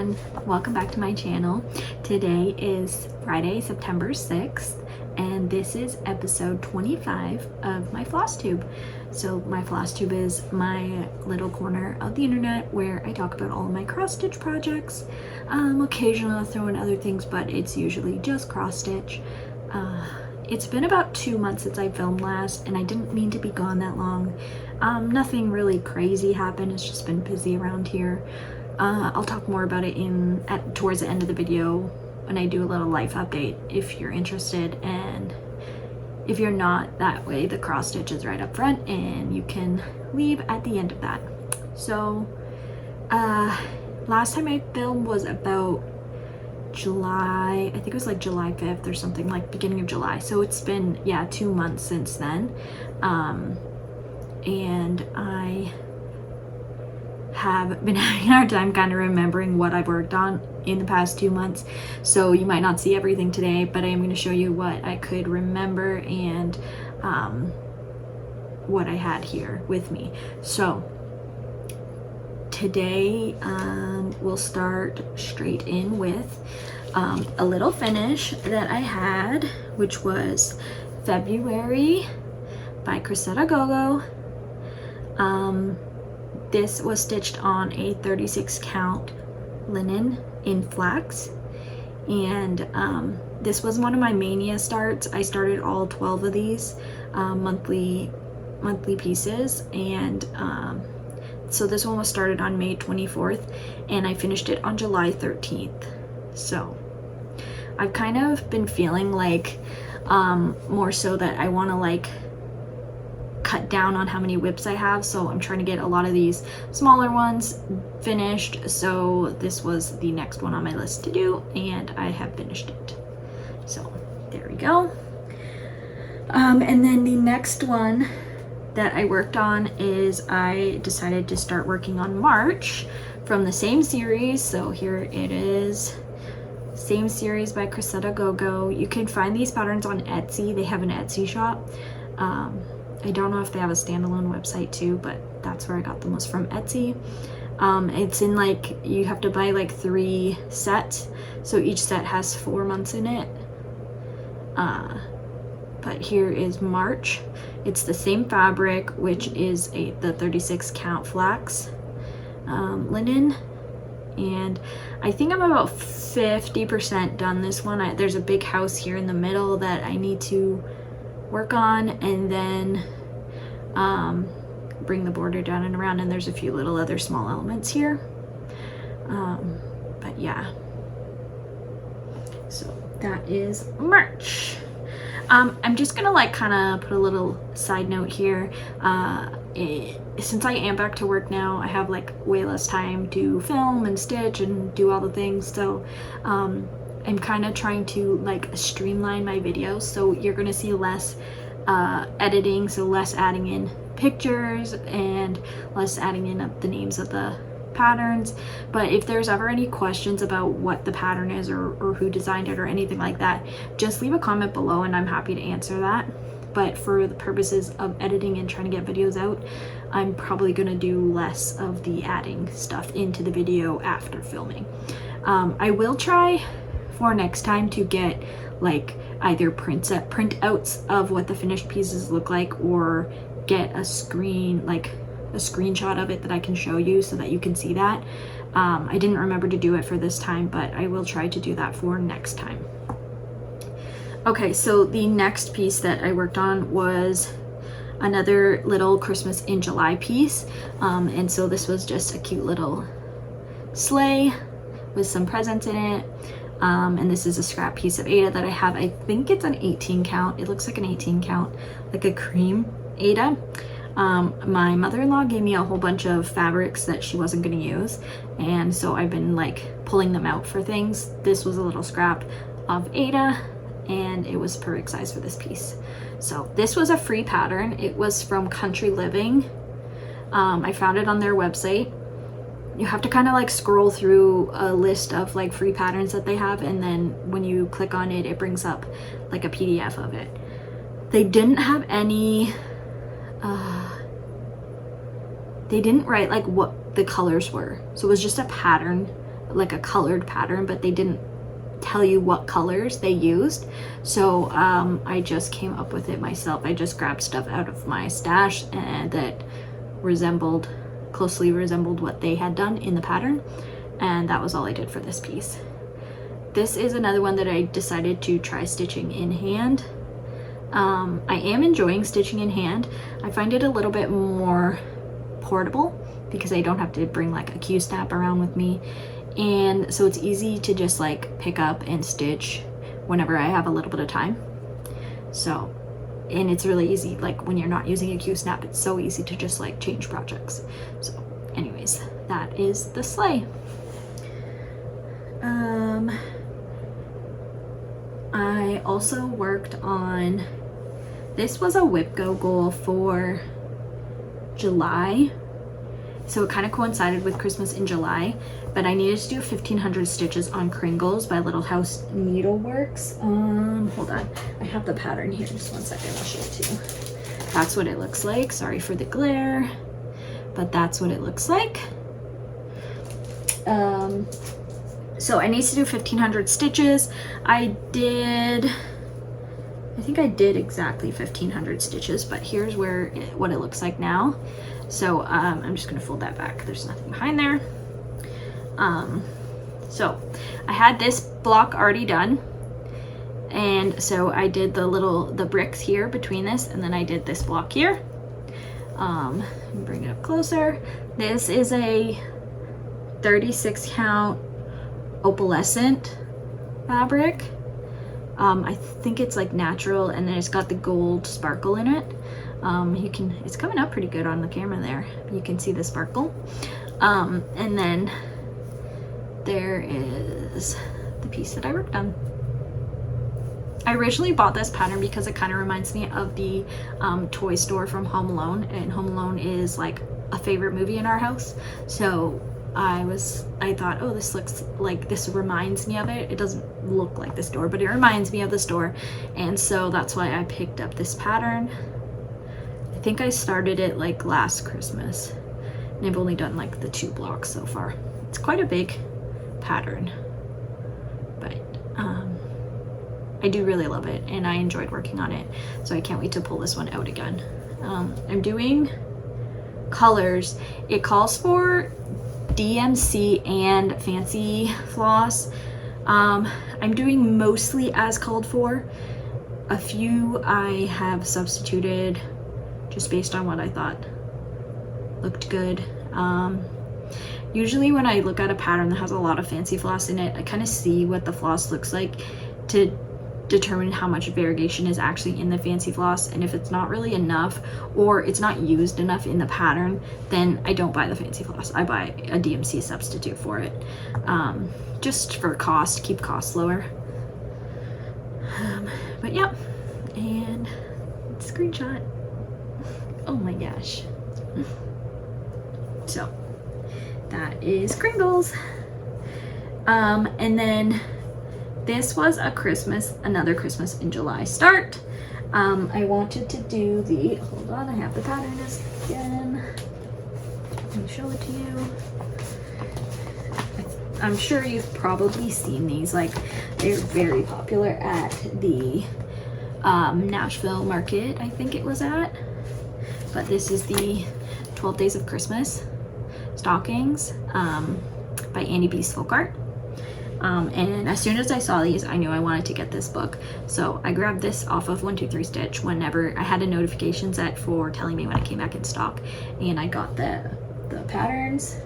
everyone, welcome back to my channel. Today is Friday, September 6th, and this is episode 25 of my Flosstube. So my Flosstube is my little corner of the internet where I talk about all of my cross stitch projects. Occasionally I'll throw in other things, but it's usually just cross stitch. It's been about 2 months since I filmed last, and I didn't mean to be gone that long. Nothing really crazy happened, it's just been busy around here. I'll talk more about it towards the end of the video when I do a little life update if you're interested, and if you're not, that way the cross stitch is right up front and you can leave at the end of that. So last time I filmed was about July, I think it was like July 5th or something, like beginning of July. So it's been 2 months since then, and I have been having a hard time kind of remembering what I've worked on in the past 2 months, so you might not see everything today, but I am going to show you what I could remember and what I had here with me. So today we'll start straight in with a little finish that I had, which was February by Cressetta Gogo. This was stitched on a 36 count linen in flax, and this was one of my mania starts. I started all 12 of these monthly pieces, and so this one was started on May 24th and I finished it on July 13th. So I've kind of been feeling like more so that I want to like cut down on how many whips I have, so I'm trying to get a lot of these smaller ones finished. So this was the next one on my list to do, and I have finished it. So there we go. And then the next one that I worked on is I decided to start working on March from the same series. So here it is, same series by Cressetta Gogo. You can find these patterns on Etsy. They have an Etsy shop. I don't know if they have a standalone website too, but that's where I got the most, from Etsy. It's in like, you have to buy like 3 sets, so each set has 4 months in it. But here is March. It's the same fabric, which is the 36 count flax linen, and I think I'm about 50% done this one. There's a big house here in the middle that I need to work on, and then bring the border down and around, and there's a few little other small elements here, but yeah, so that is March. I'm just gonna like kind of put a little side note here. Since I am back to work now, I have like way less time to film and stitch and do all the things, so I'm kind of trying to like streamline my videos, so you're gonna see less editing, so less adding in pictures and less adding in the names of the patterns. But if there's ever any questions about what the pattern is or who designed it or anything like that, just leave a comment below and I'm happy to answer that. But for the purposes of editing and trying to get videos out, I'm probably gonna do less of the adding stuff into the video after filming. I will try for next time to get like either printouts of what the finished pieces look like, or get a screenshot of it that I can show you so that you can see that. I didn't remember to do it for this time, but I will try to do that for next time. Okay, so the next piece that I worked on was another little Christmas in July piece, and so this was just a cute little sleigh with some presents in it. And this is a scrap piece of Aida that I have. I think it's an 18 count. It looks like an 18 count, like a cream Aida. My mother-in-law gave me a whole bunch of fabrics that she wasn't going to use, and so I've been like pulling them out for things. This was a little scrap of Aida, and it was perfect size for this piece. So this was a free pattern. It was from Country Living. I found it on their website. You have to kind of like scroll through a list of like free patterns that they have, and then when you click on it, it brings up like a PDF of it. They didn't have any they didn't write like what the colors were, so it was just a pattern like a colored pattern, but they didn't tell you what colors they used. So I just came up with it myself. I just grabbed stuff out of my stash and that closely resembled what they had done in the pattern, and that was all I did for this piece. This is another one that I decided to try stitching in hand. I am enjoying stitching in hand. I find it a little bit more portable because I don't have to bring like a Q-snap around with me, and so it's easy to just like pick up and stitch whenever I have a little bit of time. So, and it's really easy, like when you're not using a Q-snap, it's so easy to just like change projects. So anyways, that is the sleigh. I also worked on, this was a whip go goal for July, so it kind of coincided with Christmas in July, but I needed to do 1,500 stitches on Kingles by Little House Needleworks. Hold on, I have the pattern here, just one second, I'll show it to you. That's what it looks like. Sorry for the glare, but that's what it looks like. So I need to do 1,500 stitches. I think I did exactly 1,500 stitches, but here's what it looks like now. So I'm just gonna fold that back. There's nothing behind there. So I had this block already done, and so I did the bricks here between this, and then I did this block here. Bring it up closer. This is a 36 count opalescent fabric. I think it's like natural, and then it's got the gold sparkle in it. It's coming up pretty good on the camera there. You can see the sparkle. And then there is the piece that I worked on. I originally bought this pattern because it kind of reminds me of the toy store from Home Alone, and Home Alone is like a favorite movie in our house. So I thought, oh, this reminds me of it. It doesn't look like the store, but it reminds me of the store. And so that's why I picked up this pattern. I think I started it like last Christmas, and I've only done like the 2 blocks so far. It's quite a big pattern, but I do really love it, and I enjoyed working on it. So I can't wait to pull this one out again. I'm doing colors. It calls for DMC and fancy floss. I'm doing mostly as called for. A few I have substituted just based on what I thought looked good. Usually when I look at a pattern that has a lot of fancy floss in it, I kind of see what the floss looks like to determine how much variegation is actually in the fancy floss, and if it's not really enough or it's not used enough in the pattern, then I don't buy the fancy floss. I buy a DMC substitute for it, just for cost, keep costs lower. But yeah, and screenshot. Oh my gosh. So that is Kingles. And then this was another Christmas in July start. I wanted to do hold on, I have the pattern again. Let me show it to you. I'm sure you've probably seen these, like they're very popular at the Nashville market, I think it was at. But this is the 12 Days of Christmas stockings by Annie B's Folk Art. And as soon as I saw these, I knew I wanted to get this book. So I grabbed this off of 123 Stitch whenever I had a notification set for telling me when it came back in stock, and I got the patterns.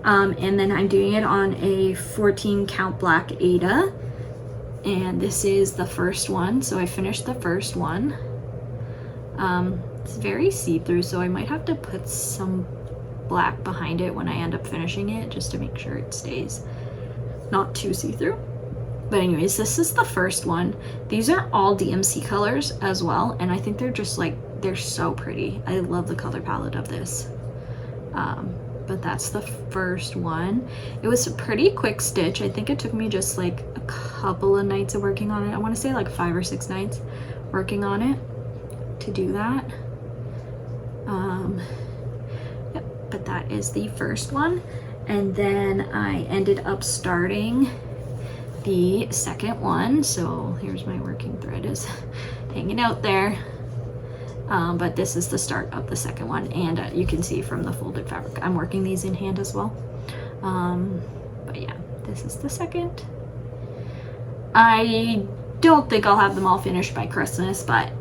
And then I'm doing it on a 14 count black Aida, and this is the first one. So I finished the first one. It's very see-through, so I might have to put some black behind it when I end up finishing it, just to make sure it stays not too see-through. But anyways, this is the first one. These are all DMC colors as well, and I think they're just like, they're so pretty. I love the color palette of this. But that's the first one. It was a pretty quick stitch. I think it took me just like a couple of nights of working on it. I want to say like 5 or 6 nights working on it to do that. Yep, but that is the first one. And then I ended up starting the second one. So here's my working thread is hanging out there. But this is the start of the second one, and you can see from the folded fabric, I'm working these in hand as well. But yeah, this is the second. I don't think I'll have them all finished by Christmas, but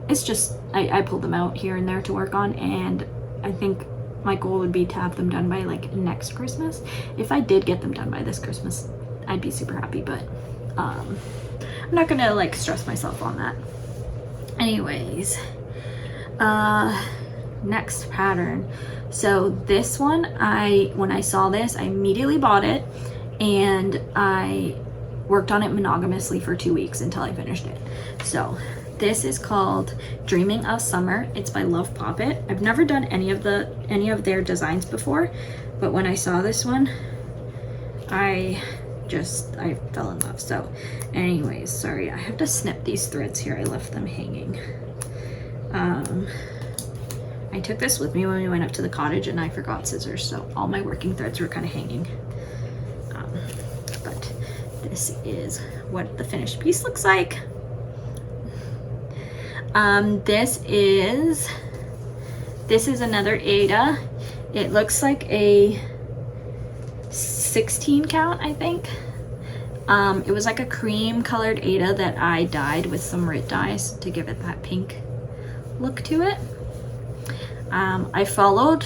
it's just, I pulled them out here and there to work on, and I think my goal would be to have them done by like next Christmas. If I did get them done by this Christmas, I'd be super happy, but I'm not gonna like stress myself on that. Anyways, next pattern. So this one, when I saw this, I immediately bought it, and I worked on it monogamously for 2 weeks until I finished it. So this is called Dreaming of Summer. It's by Love Poppet. I've never done any of their designs before, but when I saw this one, I fell in love. So anyways, sorry, I have to snip these threads here. I left them hanging. I took this with me when we went up to the cottage, and I forgot scissors, so all my working threads were kind of hanging. But this is what the finished piece looks like. This is another Aida. It looks like a 16 count, I think. It was like a cream colored Aida that I dyed with some Rit dyes to give it that pink look to it. I followed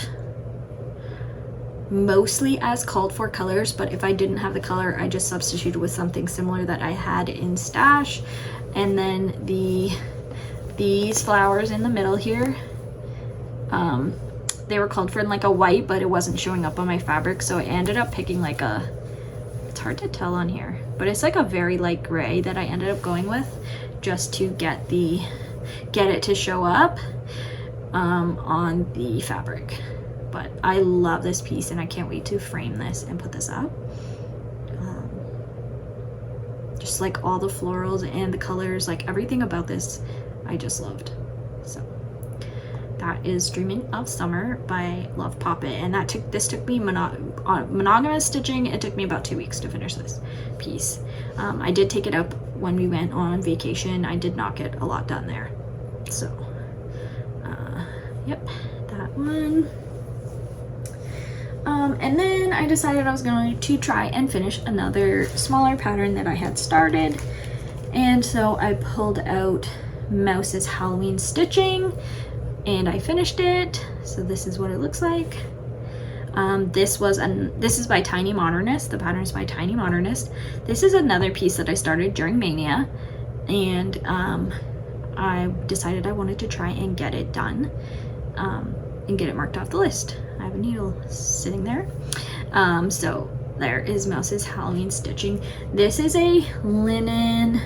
mostly as called for colors, but if I didn't have the color, I just substituted with something similar that I had in stash. And then these flowers in the middle here, they were called for in like a white, but it wasn't showing up on my fabric, so I ended up picking like a, it's hard to tell on here, but it's like a very light gray that I ended up going with just to get it to show up on the fabric. But I love this piece, and I can't wait to frame this and put this up. Just like all the florals and the colors, like everything about this I just loved. So that is Dreaming of Summer by Love Poppet, and this took me monogamous stitching. It took me about 2 weeks to finish this piece. I did take it up when we went on vacation. I did not get a lot done there. So yep, that one. And then I decided I was going to try and finish another smaller pattern that I had started, and so I pulled out Mouse's Halloween Stitching, and I finished it. So this is what it looks like. This is by Tiny Modernist. The pattern is by Tiny Modernist. This is another piece that I started during Mania, and I decided I wanted to try and get it done and get it marked off the list. I have a needle sitting there. So there is Mouse's Halloween Stitching. This is a linen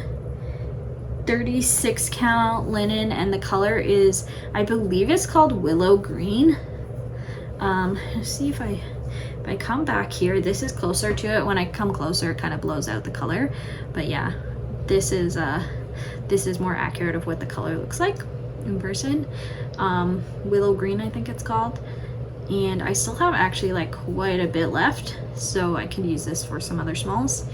36 count linen, and the color is, I believe it's called Willow Green. Let's see if I come back here, this is closer to it. When I come closer, it kind of blows out the color, but yeah, this is more accurate of what the color looks like in person. Willow Green, I think it's called. And I still have actually like quite a bit left, so I can use this for some other smalls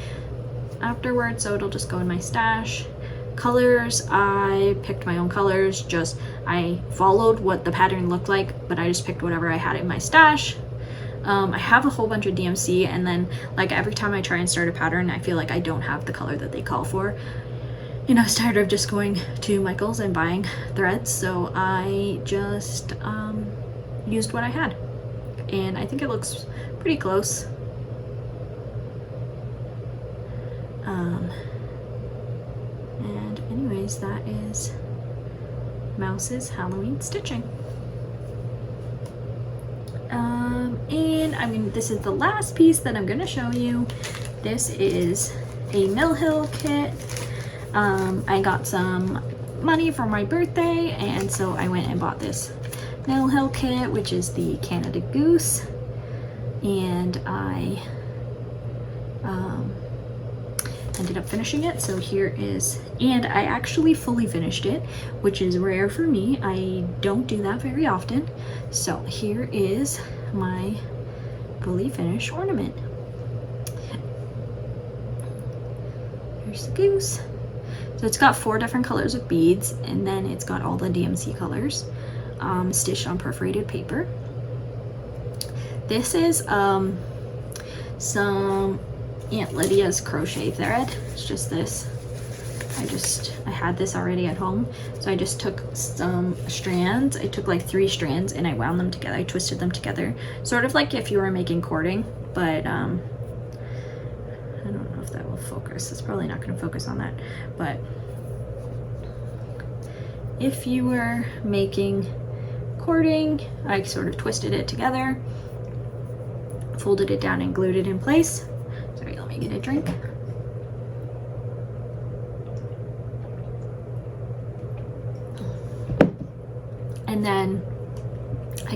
afterwards, so it'll just go in my stash. Colors, I picked my own colors. I followed what the pattern looked like, but I just picked whatever I had in my stash. I have a whole bunch of DMC, and then like every time I try and start a pattern, I feel like I don't have the color that they call for. I was tired of just going to Michael's and buying threads, so I just used what I had, and I think it looks pretty close. And anyways, that is Mouse's Halloween Stitching. And I mean, this is the last piece that I'm gonna show you. This is a Mill Hill kit. I got some money for my birthday, and so I went and bought this Mill Hill kit, which is the Canada Goose, and I ended up finishing it. So here is, and I actually fully finished it, which is rare for me. I don't do that very often. So here is my fully finished ornament. Here's the goose. So it's got 4 different colors of beads, and then it's got all the DMC colors stitched on perforated paper. This is some Aunt Lydia's crochet thread. It's just this. I had this already at home, so I just took some strands. I took like 3 strands and I wound them together. I twisted them together, sort of like if you were making cording, but I don't know if that will focus. It's probably not going to focus on that, but if you were making cording, I sort of twisted it together, folded it down and glued it in place. Sorry, let me get a drink. And then I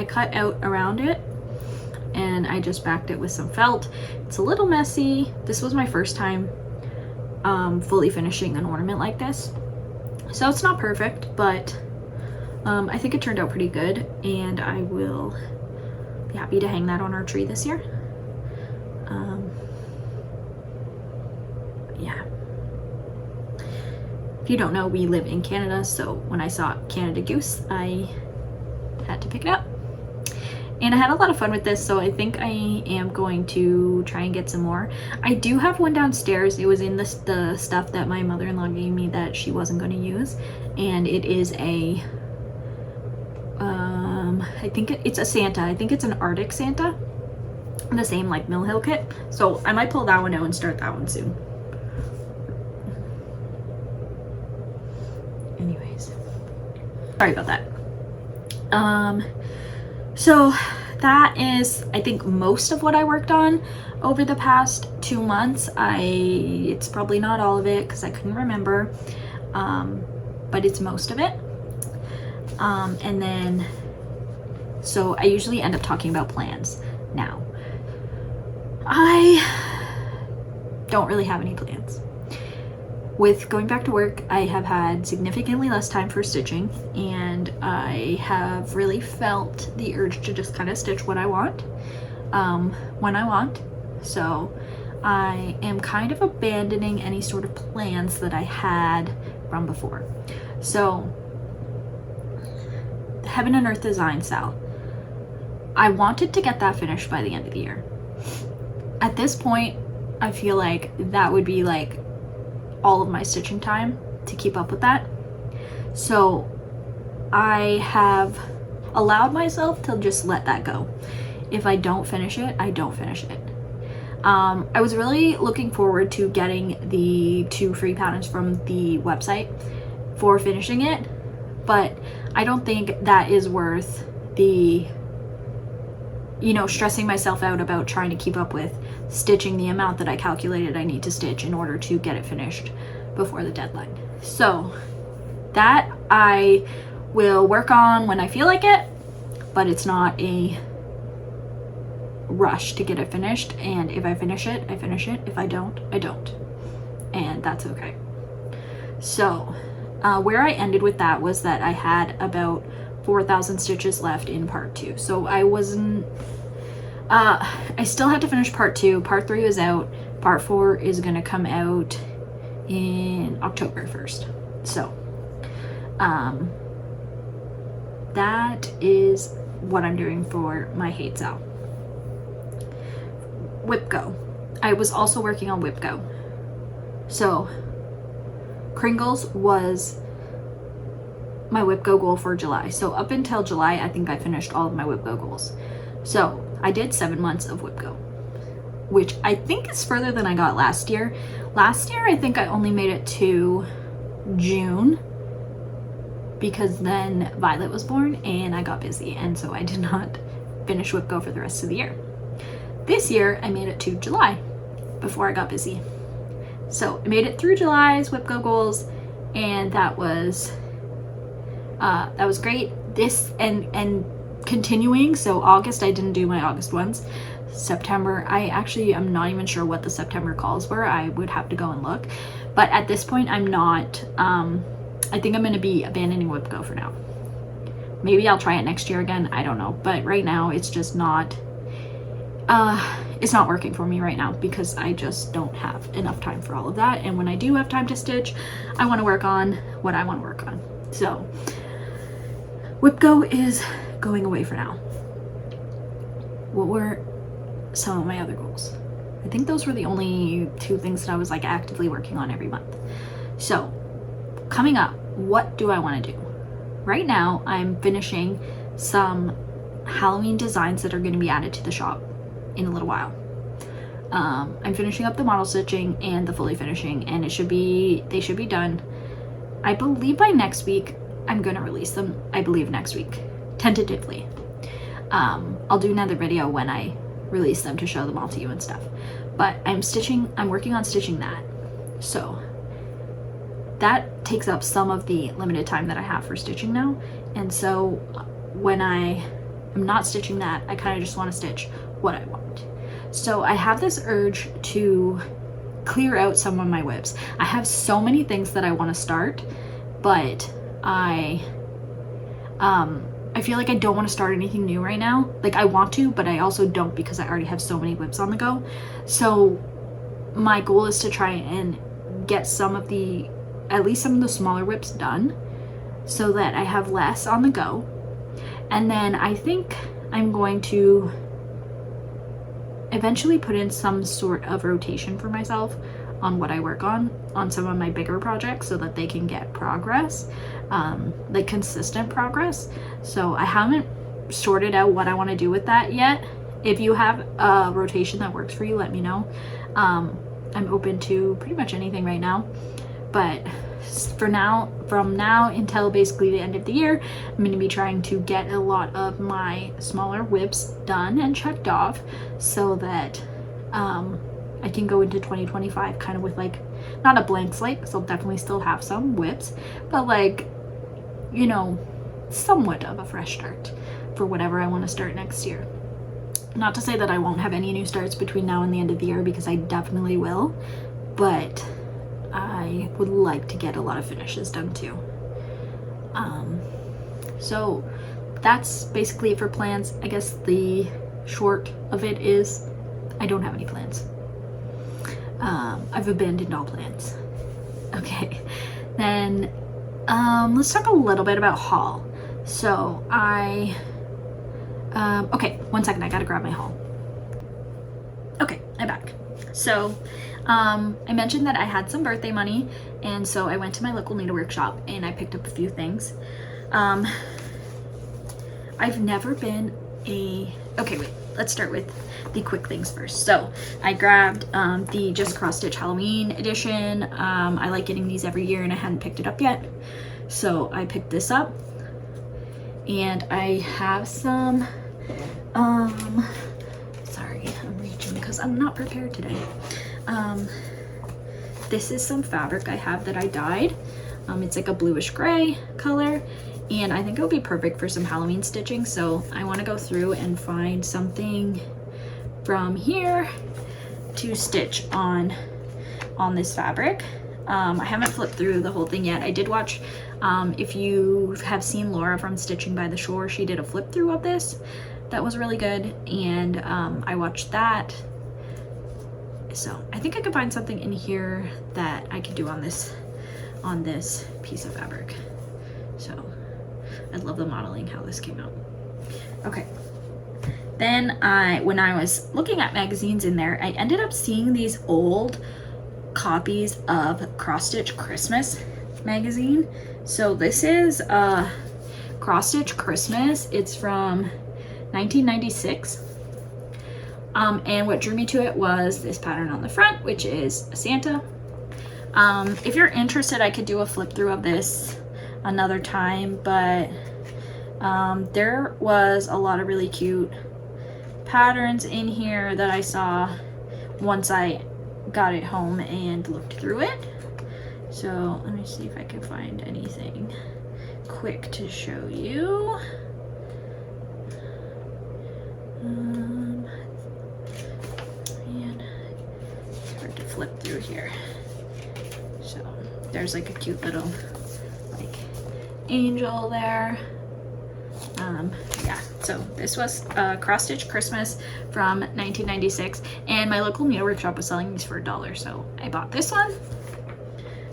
cut out around it, and I just backed it with some felt. It's a little messy. This was my first time fully finishing an ornament like this, so it's not perfect, but I think it turned out pretty good, and I will be happy to hang that on our tree this year. Yeah. If you don't know, we live in Canada, so when I saw Canada Goose, I had to pick it up. And I had a lot of fun with this, so I think I am going to try and get some more. I do have one downstairs. It was in the stuff that my mother-in-law gave me that she wasn't going to use, and it is a I think it's a Santa. I think it's an Arctic Santa, the same like Mill Hill kit. So I might pull that one out and start that one soon. Anyways, sorry about that. So that is, I think, most of what I worked on over the past 2 months. It's probably not all of it because I couldn't remember, but it's most of it. And then, so I usually end up talking about plans. Now, I don't really have any plans. With going back to work, I have had significantly less time for stitching, and I have really felt the urge to just kind of stitch what I want, when I want. So I am kind of abandoning any sort of plans that I had from before. So Heaven and Earth Design Cell, I wanted to get that finished by the end of the year. At this point, I feel like that would be like all of my stitching time to keep up with that. So I have allowed myself to just let that go. If I don't finish it, I don't finish it. I was really looking forward to getting the 2 free patterns from the website for finishing it, but I don't think that is worth the, stressing myself out about trying to keep up with stitching the amount that I calculated I need to stitch in order to get it finished before the deadline. So that I will work on when I feel like it, but it's not a rush to get it finished. And if I finish it, I finish it. If I don't, I don't. And that's okay. So where I ended with that was that I had about 4,000 stitches left in part 2. So I wasn't, I still had to finish part 2. Part 3 is out. Part 4 is going to come out in October 1st. So that is what I'm doing for my hate sale. WhipGo. I was also working on WhipGo. So Kingles was my WhipGo goal for July. So up until July, I think I finished all of my WhipGo goals. So I did 7 months of WhipGo, which I think is further than I got last year. Last year, I think I only made it to June because then Violet was born and I got busy, and so I did not finish WhipGo for the rest of the year. This year, I made it to July before I got busy. So I made it through July's WhipGo goals, and that was great. This and continuing. So August, I didn't do my August ones. September, I'm not even sure what the September calls were. I would have to go and look. But at this point, I'm not. I think I'm going to be abandoning WhipGo for now. Maybe I'll try it next year again, I don't know, but right now it's just not it's not working for me right now because I just don't have enough time for all of that. And when I do have time to stitch, I want to work on what I want to work on. So Whip Go is going away for now. What were some of my other goals? I think those were the only two things that I was like actively working on every month. So coming up, what do I want to do? Right now I'm finishing some Halloween designs that are going to be added to the shop in a little while. I'm finishing up the model stitching and the fully finishing, and they should be done, I believe, by next week. I'm gonna release them, I believe, next week, tentatively. I'll do another video when I release them to show them all to you and stuff. But I'm working on stitching that. So that takes up some of the limited time that I have for stitching now. And so when I am not stitching that, I kind of just want to stitch what I want. So I have this urge to clear out some of my whips. I have so many things that I want to start, but I feel like I don't want to start anything new right now. Like, I want to, but I also don't, because I already have so many whips on the go. So my goal is to try and get at least some of the smaller whips done so that I have less on the go. And then I think I'm going to eventually put in some sort of rotation for myself on what I work on some of my bigger projects, so that they can get progress, like consistent progress. So I haven't sorted out what I want to do with that yet. If you have a rotation that works for you, let me know. I'm open to pretty much anything right now, but for now, from now until basically the end of the year, I'm going to be trying to get a lot of my smaller whips done and checked off, so that I can go into 2025 kind of with like, not a blank slate, because I'll definitely still have some whips, but like, you know, somewhat of a fresh start for whatever I want to start next year. Not to say that I won't have any new starts between now and the end of the year, because I definitely will, but I would like to get a lot of finishes done too. So that's basically it for plans. I guess the short of it is I don't have any plans. I've abandoned all plans. Okay, then let's talk a little bit about haul. So okay, 1 second, I gotta grab my haul. Okay, I'm back. So I mentioned that I had some birthday money, and so I went to my local needlework shop and I picked up a few things. I've never been okay, wait, let's start with the quick things first. So I grabbed the Just Cross Stitch Halloween edition. I like getting these every year and I hadn't picked it up yet, so I picked this up. And I have some sorry, I'm reaching because I'm not prepared today. This is some fabric I have that I dyed. It's like a bluish gray color, and I think it would be perfect for some Halloween stitching. So I want to go through and find something from here to stitch on this fabric. I haven't flipped through the whole thing yet. I did watch, if you have seen Laura from Stitching by the Shore, she did a flip through of this that was really good, and I watched that. So I think I could find something in here that I could do on this piece of fabric. So I love the modeling, how this came out. Okay, then when I was looking at magazines in there, I ended up seeing these old copies of Cross Stitch Christmas magazine. So this is Cross Stitch Christmas. It's from 1996. And what drew me to it was this pattern on the front, which is a Santa. If you're interested, I could do a flip through of this another time, but there was a lot of really cute patterns in here that I saw once I got it home and looked through it. So let me see if I can find anything quick to show you. Man, it's hard to flip through here. So there's like a cute little like angel there. Yeah, so this was Cross Stitch Christmas from 1996, and my local needlework shop was selling these for $1, so I bought this one.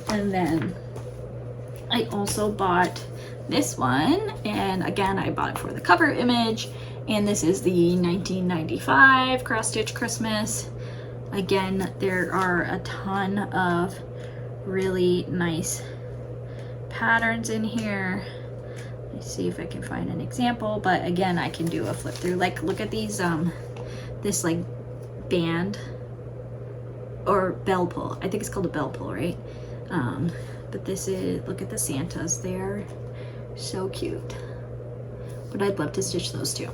And then I also bought this one, and again I bought it for the cover image, and this is the 1995 Cross Stitch Christmas. Again, there are a ton of really nice patterns in here. Let's see if I can find an example, but again, I can do a flip through. Like, look at these, this like band or bell pull. I think it's called a bell pull, right? But this is, look at the Santas there. So cute. But I'd love to stitch those too.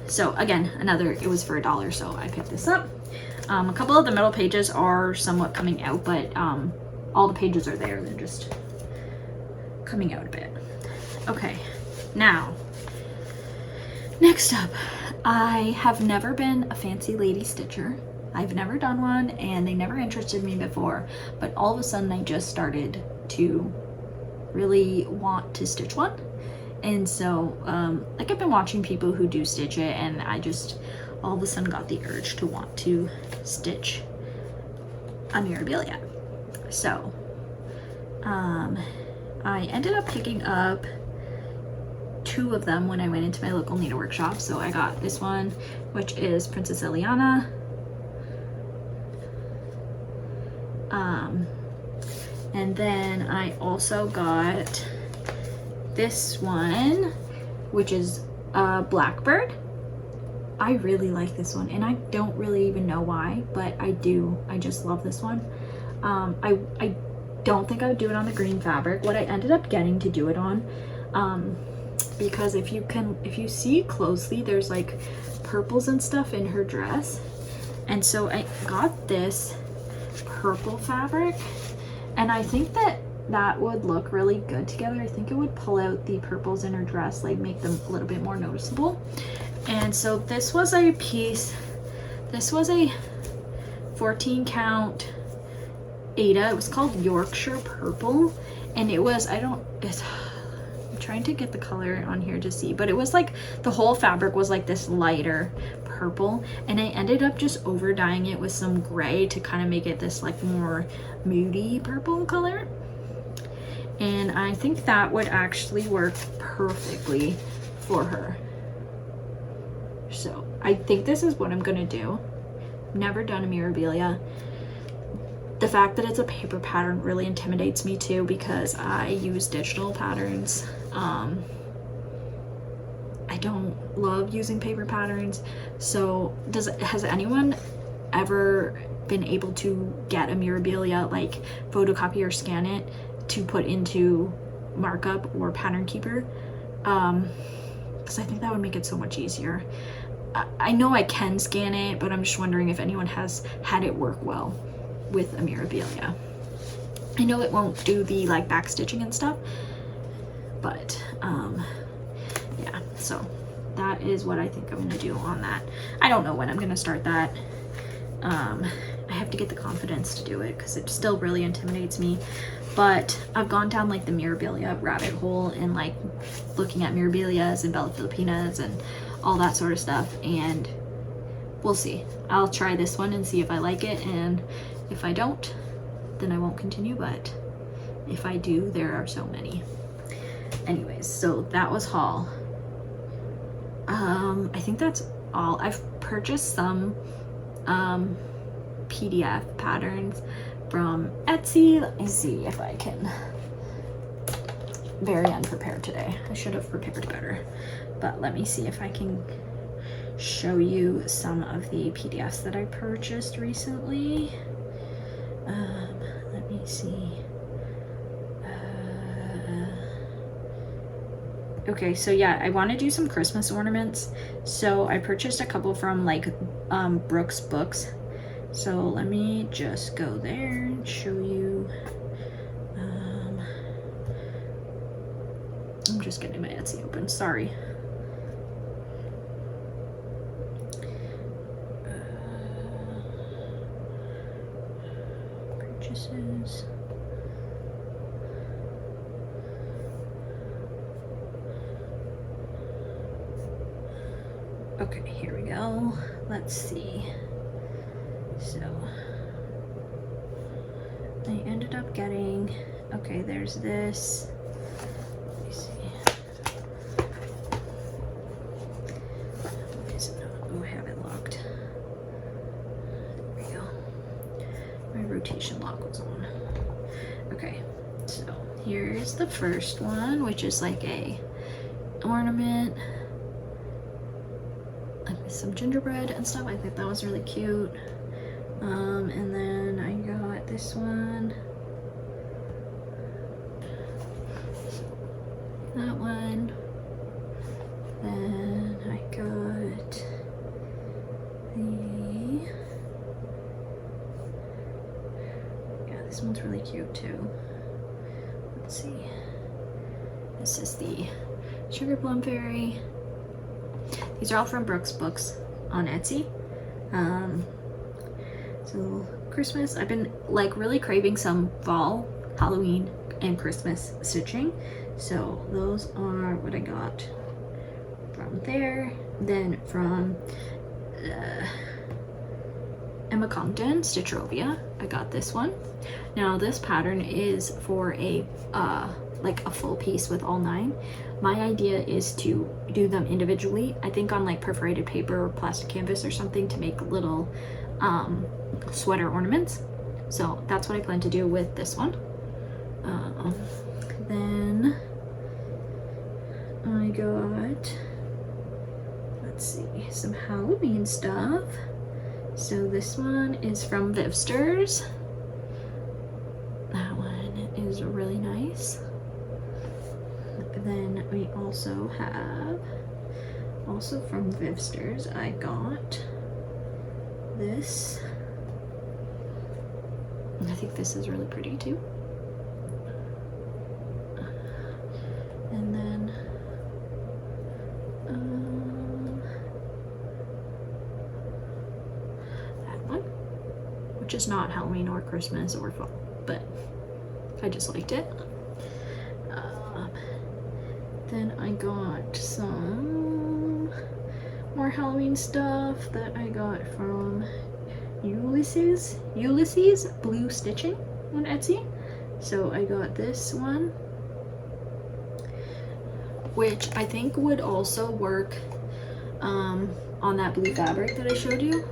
So again, it was for $1, so I picked this up. A couple of the middle pages are somewhat coming out, but all the pages are there. They're just coming out a bit. Okay, now, next up, I have never been a fancy lady stitcher. I've never done one, and they never interested me before, but all of a sudden I just started to really want to stitch one. And so, like, I've been watching people who do stitch it, and I just all of a sudden got the urge to want to stitch a Mirabilia. So, I ended up picking up 2 of them when I went into my local needlework shop. So I got this one, which is Princess Eliana. And then I also got this one, which is Blackbird. I really like this one, and I don't really even know why, but I do. I just love this one. I don't think I would do it on the green fabric. What I ended up getting to do it on, because if you see closely, there's like purples and stuff in her dress, and so I got this purple fabric, and I think that would look really good together. I think it would pull out the purples in her dress, like make them a little bit more noticeable. And so this was a piece, this was a 14 count Ada. It was called Yorkshire Purple, and it was, I'm trying to get the color on here to see, but it was like the whole fabric was like this lighter purple, and I ended up just over dyeing it with some gray to kind of make it this like more moody purple color. And I think that would actually work perfectly for her. So I think this is what I'm gonna do. Never done a Mirabilia. The fact that it's a paper pattern really intimidates me too, because I use digital patterns. I don't love using paper patterns. So has anyone ever been able to get a Mirabilia, like photocopy or scan it to put into markup or pattern keeper? Because I think that would make it so much easier. I know I can scan it, but I'm just wondering if anyone has had it work well with a Mirabilia. I know it won't do the like back stitching and stuff, but yeah, so that is what I think I'm gonna do on that. I don't know when I'm gonna start that. I have to get the confidence to do it because it still really intimidates me. But I've gone down like the Mirabilia rabbit hole and like looking at Mirabilias and Bella Filipinas and all that sort of stuff, and we'll see. I'll try this one and see if I like it, and if I don't, then I won't continue, but if I do, there are so many. Anyways, so that was haul. I think that's all. I've purchased some PDF patterns from Etsy. Let me see if I can. Very unprepared today. I should have prepared better, but let me see if I can show you some of the PDFs that I purchased recently. Let me see. Okay, so yeah, I want to do some Christmas ornaments, so I purchased a couple from like Brooks Books. So let me just go there and show you. I'm just getting my Etsy open, sorry. Purchases. Okay, here we go. Let's see. So I ended up getting, okay, there's this. Let me see. Why is it not? Oh, I have it locked. There we go. My rotation lock was on. Okay, so here's the first one, which is like a ornament with some gingerbread and stuff. I think that was really cute. And then I got this one, that one, then I got the, yeah, this one's really cute too. Let's see, this is the Sugar Plum Fairy. These are all from Brooks Books on Etsy. So Christmas, I've been like really craving some fall, Halloween, and Christmas stitching. So those are what I got from there. Then from Emma Compton, Stitcherovia, I got this one. Now this pattern is for a like a full piece with all 9. My idea is to do them individually, I think on like perforated paper or plastic canvas or something, to make little sweater ornaments. So that's what I plan to do with this one. Then I got, let's see, some Halloween stuff. So this one is from Vivsters. That one is really nice. Then we also have, also from Vivsters, I got this. I think this is really pretty too. And then that one, which is not Halloween or Christmas or fall, but I just liked it. Then I got some more Halloween stuff that I got from Ulysses Blue Stitching on Etsy. So I got this one, which I think would also work on that blue fabric that I showed you.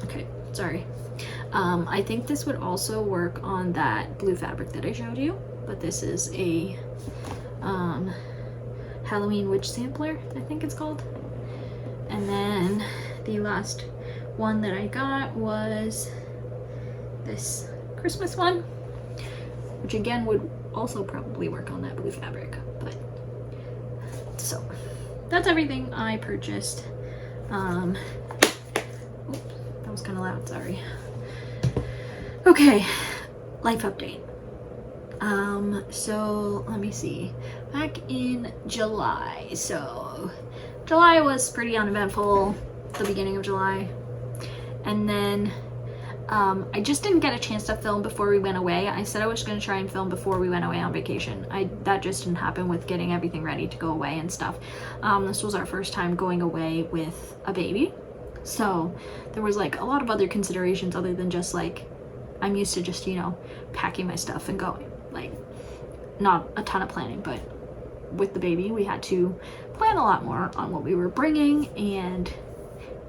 Okay, sorry. I think this would also work on that blue fabric that I showed you, but this is a Halloween witch sampler, I think it's called. And then the last one that I got was this Christmas one, which again would also probably work on that blue fabric. But so that's everything I purchased. Oops, that was kind of loud, sorry. Okay, life update. So let me see, back in July, so July was pretty uneventful, the beginning of July, and then I just didn't get a chance to film before we went away. I said I was going to try and film before we went away on vacation. That just didn't happen with getting everything ready to go away and stuff. This was our first time going away with a baby, so there was like a lot of other considerations other than just like, I'm used to just, you know, packing my stuff and going, like not a ton of planning, but with the baby we had to plan a lot more on what we were bringing, and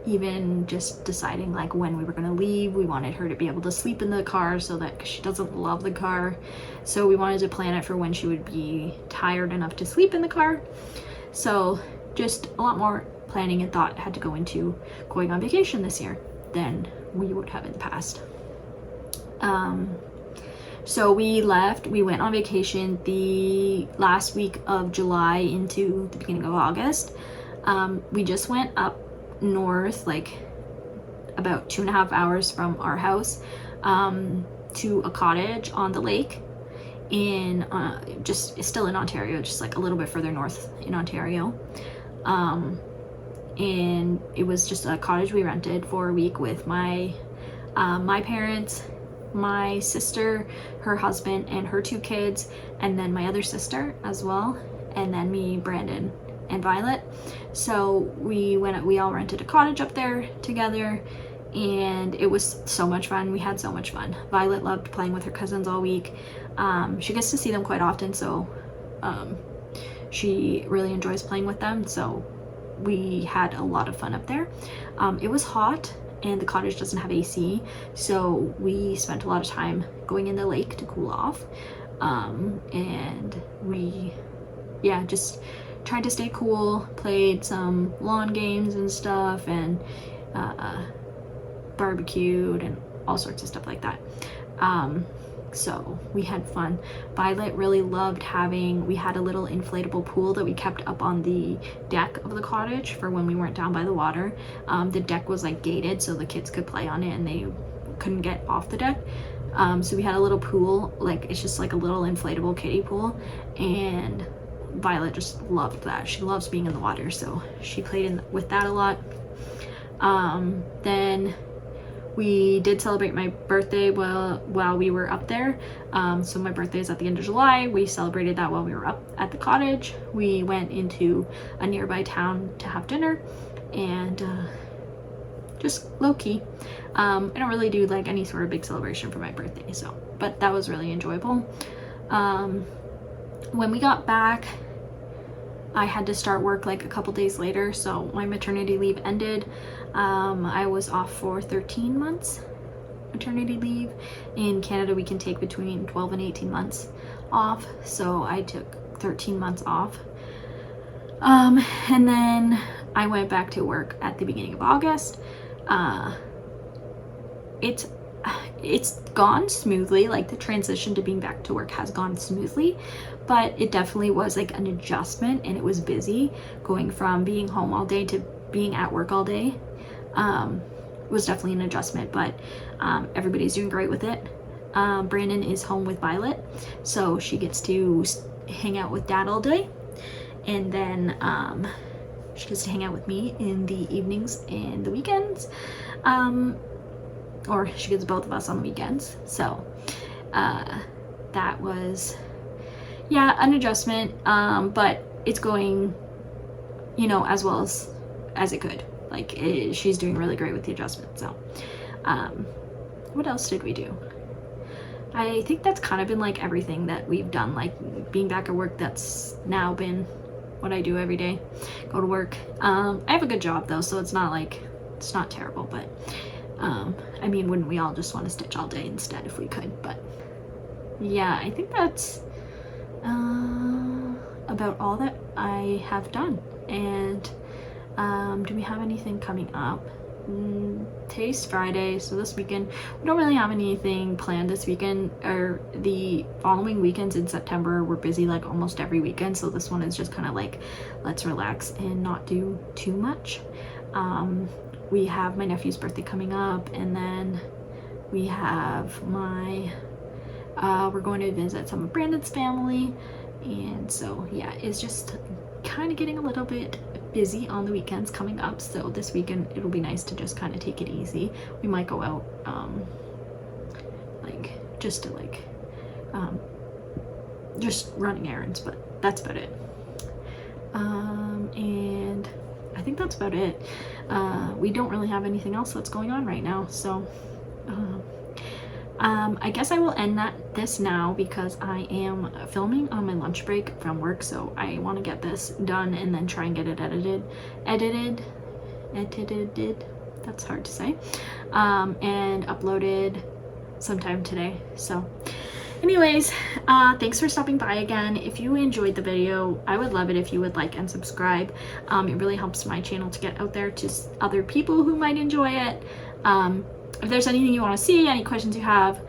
even just deciding like when we were going to leave. We wanted her to be able to sleep in the car, so that, cause she doesn't love the car, so we wanted to plan it for when she would be tired enough to sleep in the car. So just a lot more planning and thought had to go into going on vacation this year than we would have in the past. So we went on vacation the last week of July into the beginning of August. We just went up north, like about 2.5 hours from our house, to a cottage on the lake in, still in Ontario, just like a little bit further north in Ontario. And it was just a cottage we rented for a week with my parents, my sister, her husband, and her 2 kids, and then my other sister as well. and then me, Brandon, and Violet. So we all rented a cottage up there together, and it was so much fun. We had so much fun. Violet loved playing with her cousins all week. She gets to see them quite often, so she really enjoys playing with them. So we had a lot of fun up there. It was hot, and the cottage doesn't have AC, so we spent a lot of time going in the lake to cool off. And we, yeah, just tried to stay cool, played some lawn games and stuff, and barbecued and all sorts of stuff like that. So we had fun. Violet really loved we had a little inflatable pool that we kept up on the deck of the cottage for when we weren't down by the water. The deck was like gated, so the kids could play on it and they couldn't get off the deck. So we had a little pool, like it's just like a little inflatable kiddie pool, and Violet just loved that. She loves being in the water, so she played with that a lot. Then we did celebrate my birthday while we were up there. So my birthday is at the end of July. We celebrated that while we were up at the cottage. We went into a nearby town to have dinner, and just low-key. I don't really do like any sort of big celebration for my birthday, so, but that was really enjoyable. When we got back, I had to start work like a couple days later, so my maternity leave ended. I was off for 13 months maternity leave. In Canada, we can take between 12 and 18 months off, so I took 13 months off. And then I went back to work at the beginning of August. It's gone smoothly, like the transition to being back to work has gone smoothly, but it definitely was like an adjustment, and it was busy going from being home all day to being at work all day. Was definitely an adjustment, but everybody's doing great with it. Brandon is home with Violet, so she gets to hang out with Dad all day, and then she gets to hang out with me in the evenings and the weekends, or she gets both of us on the weekends. So that was, yeah, an adjustment, but it's going, you know, as well as it could. Like she's doing really great with the adjustment. So what else did we do? I think that's kind of been like everything that we've done, like being back at work. That's now been what I do every day, go to work. I have a good job though, so it's not terrible, but I mean, wouldn't we all just want to stitch all day instead if we could? But yeah, I think that's about all that I have done. And do we have anything coming up? Today's Friday, so this weekend we don't really have anything planned this weekend, or the following weekends in September. We're busy like almost every weekend, so this one is just kind of like, let's relax and not do too much. We have my nephew's birthday coming up, and then we have we're going to visit some of Brandon's family, and so yeah, it's just kind of getting a little bit busy on the weekends coming up. So this weekend it'll be nice to just kind of take it easy. We might go out like just to like just running errands, but that's about it. And I think that's about it. We don't really have anything else that's going on right now, so I guess I will end this now, because I am filming on my lunch break from work, so I want to get this done and then try and get it edited, that's hard to say, and uploaded sometime today. So anyways, thanks for stopping by again. If you enjoyed the video, I would love it if you would like and subscribe. It really helps my channel to get out there to other people who might enjoy it. If there's anything you want to see, any questions you have,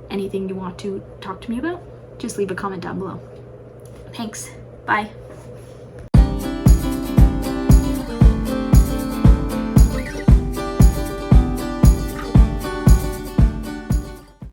anything you want to talk to me about, just leave a comment down below. Thanks. Bye.